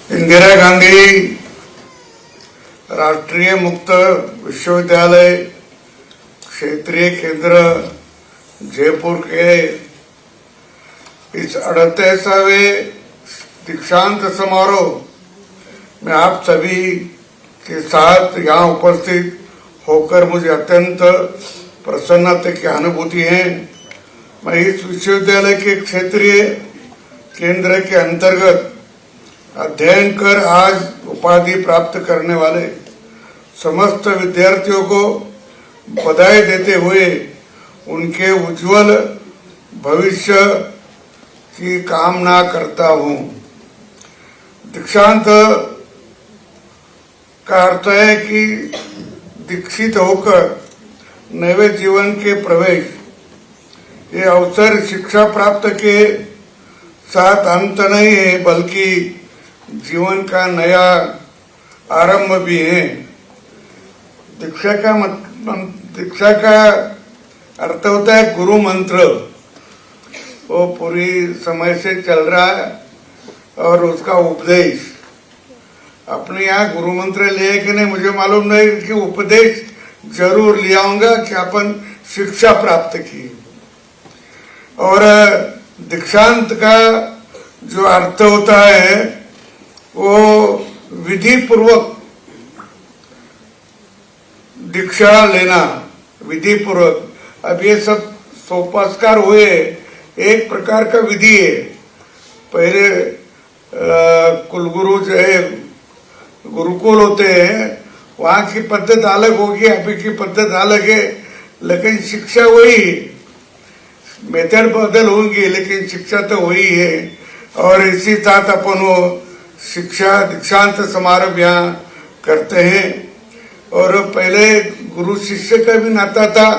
इंदिरा गांधी राष्ट्रीय मुक्त विश्वविद्यालय क्षेत्रीय केंद्र जयपुर के इस 38वें दीक्षांत समारोह में आप सभी के साथ यहाँ उपस्थित होकर मुझे अत्यंत प्रसन्नता की अनुभूति है। मैं इस विश्वविद्यालय के क्षेत्रीय केंद्र के अंतर्गत अध्ययन कर आज उपाधि प्राप्त करने वाले समस्त विद्यार्थियों को बधाई देते हुए उनके उज्जवल भविष्य की कामना करता हूं। दीक्षांत का अर्थ है कि दीक्षित होकर नए जीवन के प्रवेश। ये अवसर शिक्षा प्राप्त के साथ अंत नहीं है, बल्कि जीवन का नया आरंभ भी है। दीक्षा का अर्थ होता है गुरु मंत्र। वो पूरी समय से चल रहा है और उसका उपदेश। अपने यहाँ गुरु मंत्र लिए कि नहीं मुझे मालूम नहीं, कि उपदेश जरूर लिया होगा कि अपन शिक्षा प्राप्त की। और दीक्षांत का जो अर्थ होता है वो विधि पूर्वक दीक्षा लेना, विधि पूर्वक। अब ये सब सोपस्कार हुए एक प्रकार का विधि है। पहले कुलगुरु जो है गुरुकुल होते हैं, वहाँ की पद्धति अलग होगी, अभी की पद्धति अलग है, लेकिन शिक्षा वही, मेथड बदल होंगी लेकिन शिक्षा तो वही है। और इसी साथ अपन वो शिक्षा दीक्षांत समारोह यहाँ करते हैं। और पहले गुरु शिष्य का भी नाता था,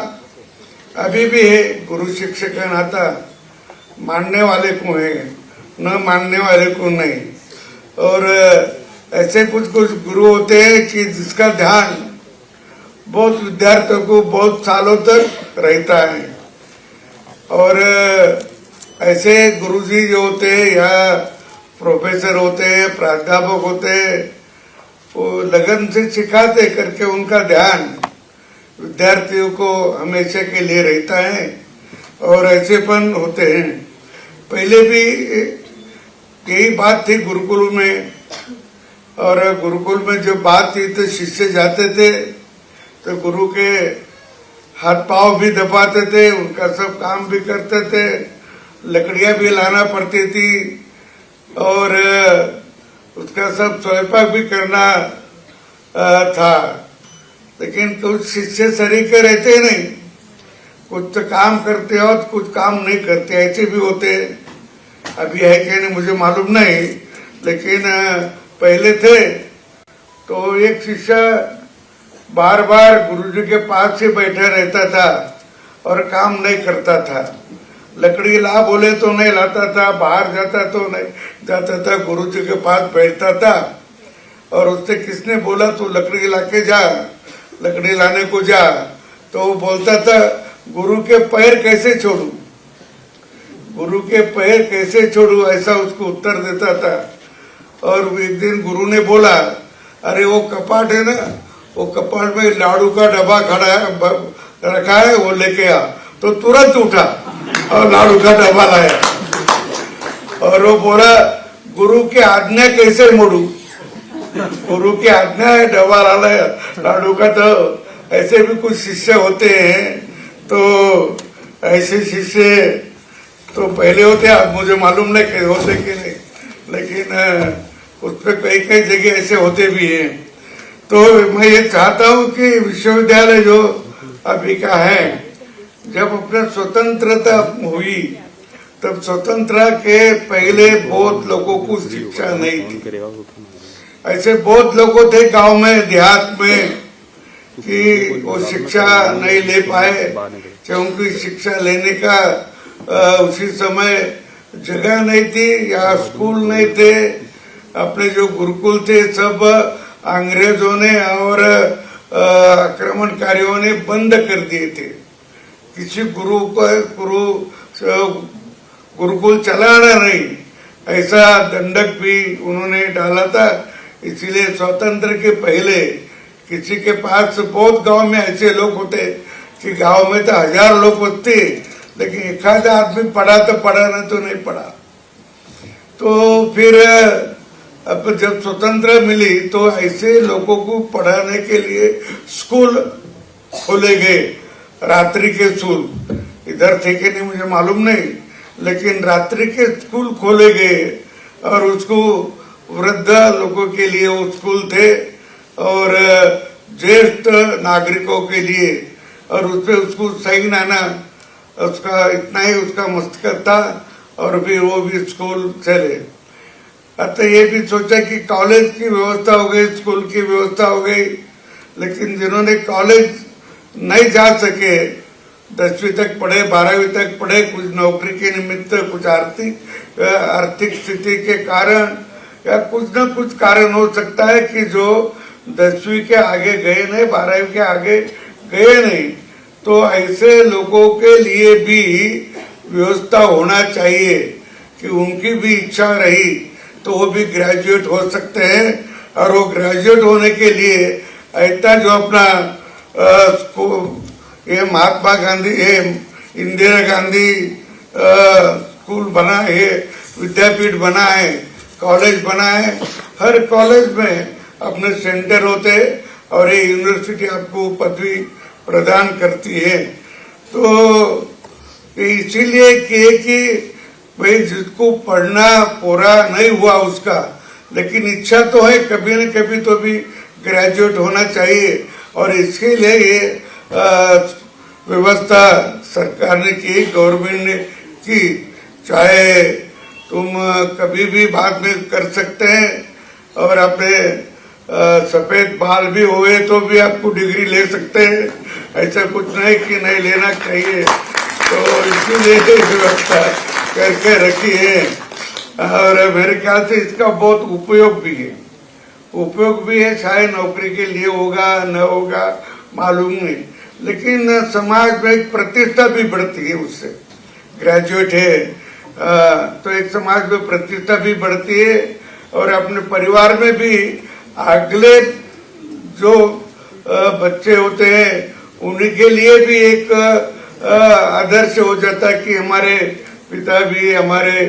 अभी भी है गुरु शिष्य का नाता। मानने वाले को है, न मानने वाले को नहीं। और ऐसे कुछ गुरु होते हैं कि जिसका ध्यान बहुत विद्यार्थियों को बहुत सालों तक रहता है। और ऐसे गुरुजी जो होते हैं या प्रोफेसर होते हैं, प्राध्यापक होते हैं, वो लगन से सिखाते करके उनका ध्यान विद्यार्थियों को हमेशा के लिए रहता है। और ऐसेपन होते हैं। पहले भी यही बात थी गुरुकुल में। और गुरुकुल में जो बात थी तो शिष्य जाते थे तो गुरु के हाथ पांव भी दबाते थे, उनका सब काम भी करते थे, लकड़ियां भी लाना पड़ती थी और उसका सब स्वयंपाक भी करना था। लेकिन कुछ शिष्य सरीके रहते नहीं, कुछ तो काम करते हो तो कुछ काम नहीं करते, ऐसे भी होते। अभी है कि नहीं मुझे मालूम नहीं, लेकिन पहले थे। तो एक शिष्य बार बार गुरुजी के पास ही बैठा रहता था और काम नहीं करता था। लकड़ी ला बोले तो नहीं लाता था, बाहर जाता तो नहीं जाता था, गुरुजी के पास बैठता था। और उससे किसने बोला तू लकड़ी लाके जा, लकड़ी लाने को जा, तो वो बोलता था गुरु के पैर कैसे छोड़ू, गुरु के पैर कैसे छोड़ू, ऐसा उसको उत्तर देता था। और एक दिन गुरु ने बोला, अरे वो कपाट है ना, वो कपाट में लाडू का डब्बा खड़ा है रखा है, वो लेके आ। तो तुरंत उठा और लाडू का डब्बा लाया। और वो बोला गुरु की आज्ञा कैसे मोड़ू, गुरु की आज्ञा है डब्बा लाया लाडू का। तो ऐसे भी कुछ शिष्य होते हैं। तो ऐसे शिष्य तो पहले होते, अब मुझे मालूम नहीं कि होते कि नहीं, लेकिन उस पर कई जगह ऐसे होते भी हैं। तो मैं ये चाहता हूँ कि विश्वविद्यालय जो अभी का है, जब अपना स्वतंत्रता हुई तब स्वतंत्रता के पहले बहुत लोगों को शिक्षा नहीं थी। ऐसे बहुत लोग थे गांव में, देहात में, कि वो शिक्षा नहीं ले पाए, क्योंकि शिक्षा लेने का उसी समय जगह नहीं थी या स्कूल नहीं थे। अपने जो गुरुकुल थे सब अंग्रेजों ने और आक्रमणकारियों ने बंद कर दिए थे। किसी गुरुकुल चलाना नहीं, ऐसा दंडक भी उन्होंने डाला था। इसीलिए स्वतंत्र के पहले किसी के पास बहुत गांव में ऐसे लोग होते कि गांव में तो 1000 लोग होते, लेकिन एक आधा आदमी पढ़ा तो पढ़ा, नहीं तो नहीं पढ़ा। तो फिर अब जब स्वतंत्र मिली तो ऐसे लोगों को पढ़ाने के लिए स्कूल खोले गए, रात्रि के स्कूल। इधर थे कि नहीं मुझे मालूम नहीं, लेकिन रात्रि के स्कूल खोले गए और उसको वृद्ध लोगों के लिए वो स्कूल थे और ज्येष्ठ नागरिकों के लिए, और उसपे उसको सही नाना उसका इतना ही उसका मस्तक था और फिर वो भी स्कूल चले। अतः ये भी सोचा कि कॉलेज की व्यवस्था हो गई, स्कूल की व्यवस्था हो गई, लेकिन जिन्होंने कॉलेज नहीं जा सके, 10वीं तक पढ़े, 12वीं तक पढ़े, कुछ नौकरी के निमित्त, कुछ आर्थिक स्थिति के कारण या कुछ न कुछ कारण हो सकता है कि जो 10वीं के आगे गए नहीं, 12वीं के आगे गए नहीं, तो ऐसे लोगों के लिए भी व्यवस्था होना चाहिए कि उनकी भी इच्छा रही तो वो भी ग्रेजुएट हो सकते हैं। और वो ग्रेजुएट होने के लिए ऐसा जो अपना ये महात्मा गांधी, ये इंदिरा गांधी स्कूल बना है, विद्यापीठ बना है, कॉलेज बना है, हर कॉलेज में अपने सेंटर होते और ये यूनिवर्सिटी आपको पदवी प्रदान करती है। तो इसीलिए कि भाई जिसको पढ़ना पूरा नहीं हुआ उसका, लेकिन इच्छा तो है कभी न कभी तो भी ग्रेजुएट होना चाहिए, और इसके लिए ये व्यवस्था सरकार ने की, गवर्नमेंट ने की। चाहे तुम कभी भी बाद में कर सकते हैं और अपने सफेद बाल भी हुए तो भी आपको डिग्री ले सकते हैं, ऐसा कुछ नहीं कि नहीं लेना चाहिए। तो इसीलिए व्यवस्था करके रखी है और मेरे ख्याल से इसका बहुत उपयोग भी है। शायद नौकरी के लिए होगा न होगा मालूम नहीं, लेकिन समाज में एक प्रतिष्ठा भी बढ़ती है उससे। ग्रेजुएट है तो एक समाज में प्रतिष्ठा भी बढ़ती है और अपने परिवार में भी अगले जो बच्चे होते हैं उन्हीं के लिए भी एक आदर्श हो जाता है कि हमारे पिता भी, हमारे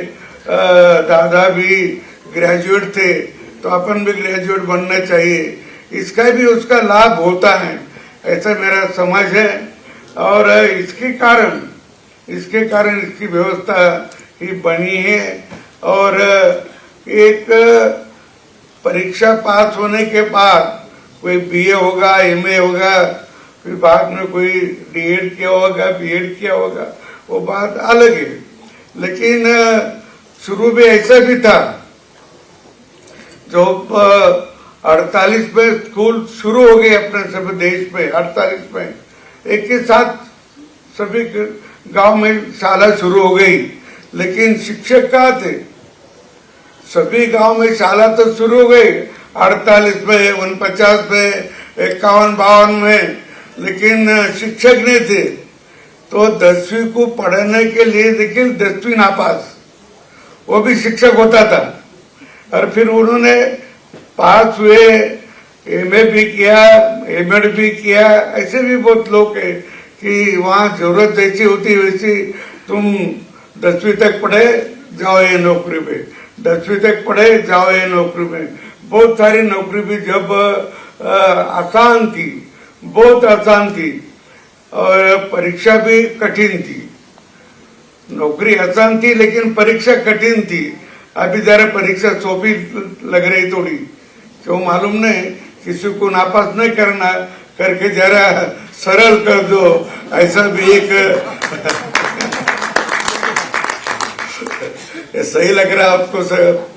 दादा भी ग्रेजुएट थे तो अपन भी ग्रेजुएट बनना चाहिए। इसका भी उसका लाभ होता है, ऐसा मेरा समझ है। और इसके कारण इसकी व्यवस्था ही बनी है। और एक परीक्षा पास होने के बाद कोई बीए होगा, एमए होगा, फिर बाद में कोई डीएड किया होगा, बीएड किया होगा, वो बात अलग है। लेकिन शुरू में ऐसा भी था, जो 48 में स्कूल शुरू हो गए अपने सभी देश में, 48 में एक के साथ सभी गांव में शाला शुरू हो गई, लेकिन शिक्षक कहाँ थे? सभी गांव में शाला तो शुरू हो गई 48 में, 49 में, 51, 52 में, लेकिन शिक्षक नहीं थे। तो 10वीं को पढ़ने के लिए देखिए 10वीं नापास, वो भी शिक्षक होता था। और फिर उन्होंने पास हुए, एमए भी किया, एमएड भी किया। ऐसे भी बहुत लोग है कि वहाँ जरूरत जैसी होती वैसी तुम 10वीं तक पढ़े जाओ ये नौकरी में, 10वीं तक पढ़े जाओ ये नौकरी में। बहुत सारी नौकरी भी जब आसान थी, बहुत आसान थी और परीक्षा भी कठिन थी। नौकरी आसान थी लेकिन परीक्षा कठिन थी। अभी जरा परीक्षा सोपी लग रही थोड़ी, क्यों मालूम नहीं, किसी को नापास नहीं करना, करके जरा सरल कर दो, ऐसा भी एक सही लग रहा आपको सर।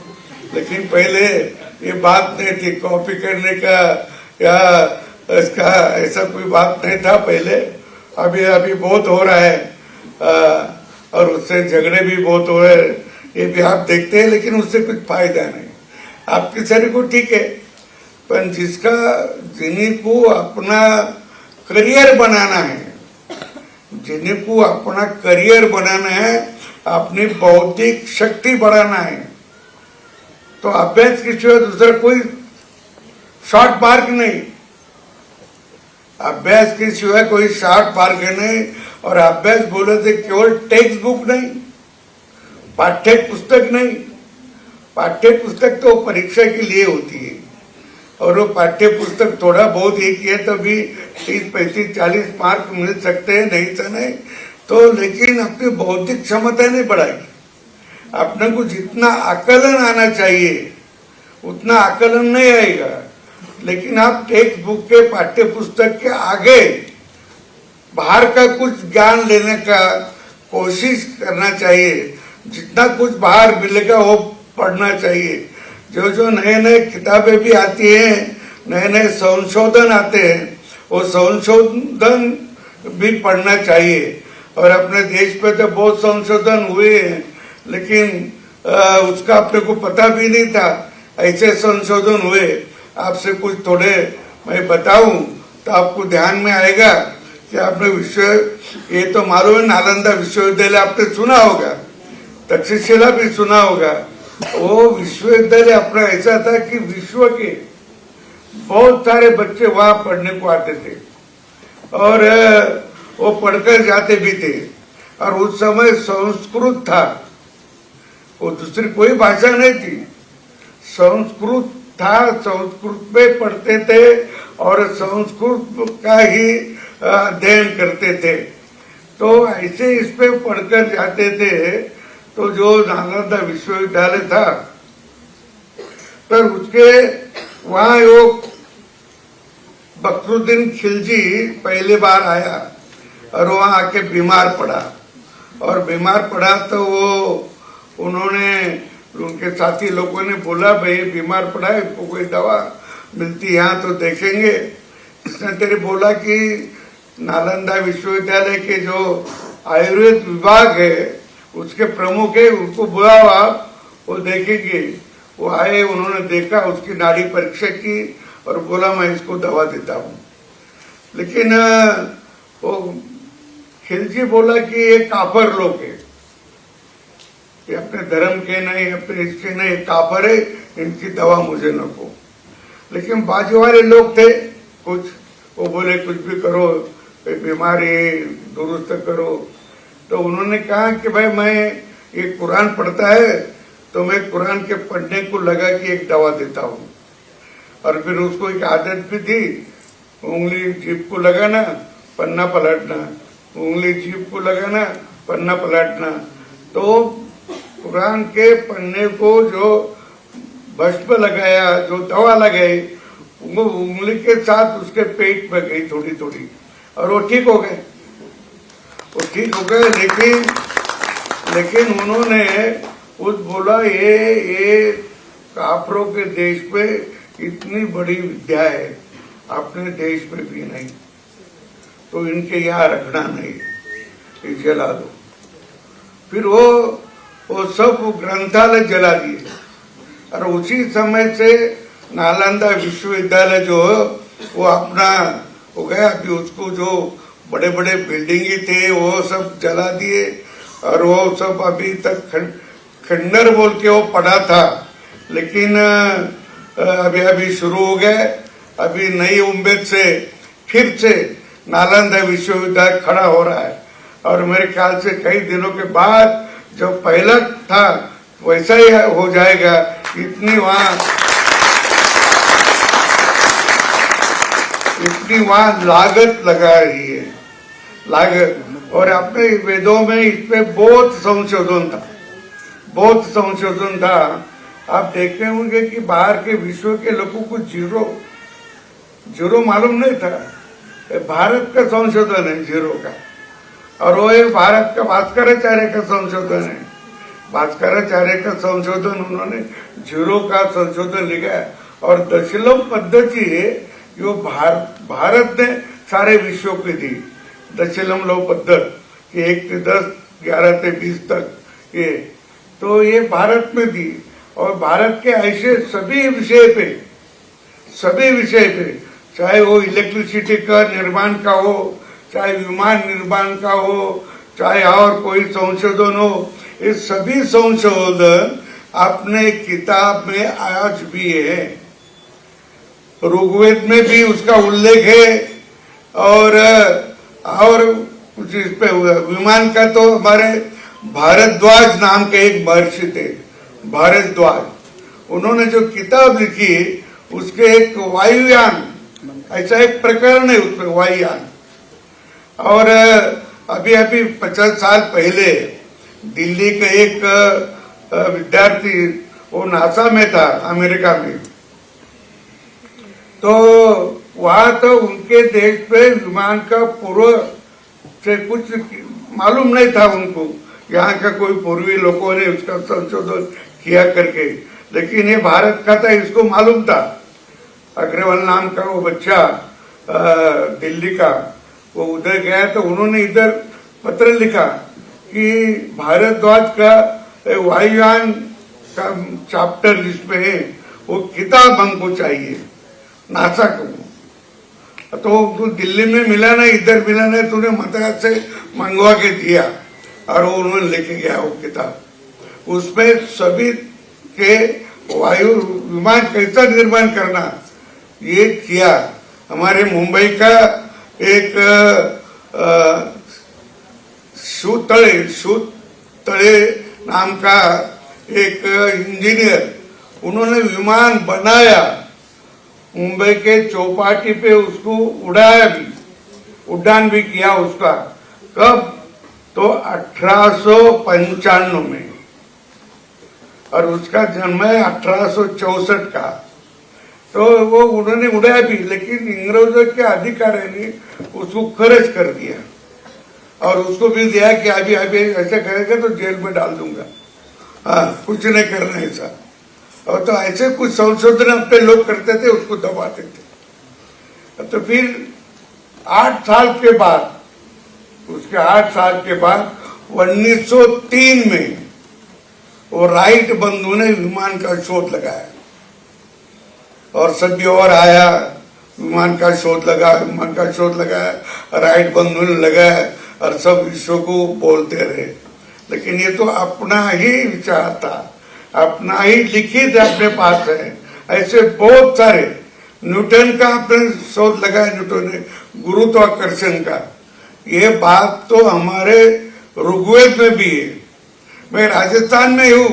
लेकिन पहले ये बात नहीं थी कॉपी करने का या इसका, ऐसा कोई बात नहीं था पहले। अभी बहुत हो रहा है और उससे झगड़े भी बहुत हो रहे हैं, ये भी आप देखते हैं, लेकिन उससे कुछ फायदा नहीं। आपके शरीर को ठीक है, पर जिन्हीं को अपना करियर बनाना है, जिन्हीं को अपना करियर बनाना है, अपनी बौद्धिक शक्ति बढ़ाना है, तो अभ्यास के सिवाय दूसरा कोई शॉर्ट मार्क नहीं, अभ्यास के सिवाय कोई शॉर्ट मार्क नहीं। और अभ्यास बोले थे केवल टेक्स्ट बुक नहीं, पाठ्य पुस्तक नहीं। पाठ्य पुस्तक तो परीक्षा के लिए होती है, और वो पाठ्य पुस्तक थोड़ा बहुत एक है तो भी 30, 35, 40 मार्क मिल सकते हैं, नहीं तो नहीं। तो लेकिन अपनी बौद्धिक क्षमता नहीं बढ़ाएगी। अपने को जितना आकलन आना चाहिए उतना आकलन नहीं आएगा। लेकिन आप टेक्स्ट बुक के पाठ्य पुस्तक के आगे बाहर का कुछ ज्ञान लेने का कोशिश करना चाहिए। जितना कुछ बाहर मिलेगा वो पढ़ना चाहिए। जो जो नए नए किताबें भी आती हैं, नए नए संशोधन आते हैं, वो संशोधन भी पढ़ना चाहिए। और अपने देश पे तो बहुत संशोधन हुए हैं, लेकिन उसका अपने को पता भी नहीं था ऐसे संशोधन हुए। आपसे कुछ थोड़े मैं बताऊं तो आपको ध्यान में आएगा कि आपने ये तो मालूम है, नालंदा विश्वविद्यालय आपने सुना होगा, तक्षशिला भी सुना होगा। वो विश्वविद्यालय अपना ऐसा था कि विश्व के बहुत सारे बच्चे वहां पढ़ने को आते थे और वो पढ़कर जाते भी थे। और उस समय संस्कृत था, वो दूसरी कोई भाषा नहीं थी, संस्कृत था। संस्कृत में पढ़ते थे और संस्कृत का ही अध्ययन करते थे। तो ऐसे इस पे पढ़कर जाते थे। तो जो नालंदा विश्वविद्यालय था, पर उसके वहां वो बकरुद्दीन खिलजी पहली बार आया और वहां आके बीमार पड़ा। और बीमार पड़ा तो वो उन्होंने उनके साथी लोगों ने बोला, भाई बीमार पड़ा है, इसको कोई दवा मिलती यहाँ तो देखेंगे। इसने तेरे बोला कि नालंदा विश्वविद्यालय के जो आयुर्वेद विभाग है उसके प्रमुख है, उनको बुलावा, वो देखेंगे। वो आए, उन्होंने देखा, उसकी नाड़ी परीक्षा की और बोला मैं इसको दवा देता हूँ। लेकिन वो खिलजी बोला कि ये काफर लोग है, ये अपने धर्म के नहीं, अपने इसके नहीं, काफर है, इनकी दवा मुझे न को। लेकिन बाजू वाले लोग थे कुछ, वो बोले कुछ भी करो, बीमारी दुरुस्त करो। तो उन्होंने कहा कि भाई मैं ये कुरान पढ़ता है तो मैं कुरान के पढ़ने को लगा कि एक दवा देता हूँ। और फिर उसको एक आदत भी थी, उंगली जीभ को लगाना, पन्ना पलटना, उंगली जीभ को लगाना, पन्ना पलटना। तो कुरान के पन्ने को जो भस्म लगाया, जो दवा लगाई, वो उंगली के साथ उसके पेट में गई थोड़ी थोड़ी, और वो ठीक हो गए, वो ठीक हो गए। लेकिन उन्होंने उस बोला ये काफरों के देश पे इतनी बड़ी विद्या है, अपने देश में भी नहीं, तो इनके यहाँ रखना नहीं, ये जला दो। फिर वो सब ग्रंथालय जला दिए। और उसी समय से नालंदा विश्वविद्यालय जो वो अपना हो गया। अभी उसको जो बड़े बड़े बिल्डिंग थे वो सब जला दिए, और वो सब अभी तक खंडर बोल के वो पड़ा था। लेकिन अभी शुरू हो गए। अभी नई उम्मीद से फिर से नालंदा विश्वविद्यालय खड़ा हो रहा है। और मेरे ख्याल से कई दिनों के बाद जो पहला था वैसा ही हो जाएगा। इतनी वहां लागत लगा रही है, लागत। और अपने वेदों में इस पे बहुत संशोधन था। आप देखते होंगे कि बाहर के विश्व के लोगों को जीरो मालूम नहीं था। भारत का संशोधन है जीरो का, और वो एक भारत का भास्कराचार्य का संशोधन है। भास्कराचार्य का संशोधन उन्होंने जीरो का संशोधन लिखा है। और दशलम पद्धति जो भारत ने सारे विश्व की दी, दशलम लव पद्धति 1 से 10, 11 से 20 तक ये, तो ये भारत में दी। और भारत के ऐसे सभी विषय पे, चाहे वो इलेक्ट्रिसिटी का निर्माण का हो, चाहे विमान निर्माण का हो, चाहे और कोई संशोधन हो, ये सभी संशोधन अपने किताब में आज भी है। ऋग्वेद में भी उसका उल्लेख है। और कुछ इस पे विमान का तो हमारे भारद्वाज नाम के एक महर्षि थे, भारद्वाज, उन्होंने जो किताब लिखी उसके एक वायुयान, ऐसा एक प्रकरण है उसमें वायुयान। और अभी 50 साल पहले दिल्ली का एक विद्यार्थी, वो नासा में था, अमेरिका में, तो वहां तो उनके देश पे विमान का पूर्व से कुछ मालूम नहीं था उनको, यहाँ का कोई पूर्वी लोगों ने उसका संशोधन किया करके, लेकिन ये भारत का था, इसको मालूम था। अग्रवाल नाम का वो बच्चा दिल्ली का, वो उधर गया तो उन्होंने इधर पत्र लिखा कि भारद्वाज का वायुयान का चैप्टर जिसमें है वो किताब हमको चाहिए, नासा को। तो दिल्ली में मिला नहीं, इधर मिला नहीं, तूने मद्रास से मंगवा के दिया और वो उन्होंने लेके गया वो किताब। उसमें सभी के वायु विमान कैसा निर्माण करना ये किया। हमारे मुंबई का एक शूतळे नाम का एक इंजीनियर, उन्होंने विमान बनाया, मुंबई के चौपाटी पे उसको उड़ाया भी, उड्डान भी किया उसका। कब? तो 1895 में, और उसका जन्म है 1864 का। तो वो उन्होंने उड़ाया भी, लेकिन अंग्रेजों के अधिकारी ने उसको खर्च कर दिया और उसको भी दिया कि अभी ऐसा करेगा तो जेल में डाल दूंगा, हाँ, कुछ नहीं करना ऐसा। और तो ऐसे कुछ संशोधन अपने लोग करते थे, उसको दबाते थे। तो फिर 8 साल के बाद, उसके 8 साल के बाद 1903 में वो राइट बंधु ने विमान का शोध लगाया और सभी और आया, विमान का शोध लगाया, राइट बंधु ने लगाया और सब विश्व को बोलते रहे। लेकिन ये तो अपना ही विचार था, अपना ही लिखित अपने पास है। ऐसे बहुत सारे, न्यूटन का अपने शोध लगाया, न्यूटन ने गुरुत्वाकर्षण का, ये बात तो हमारे ऋग्वेद में भी है। मैं राजस्थान में हूँ,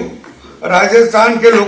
राजस्थान के लोग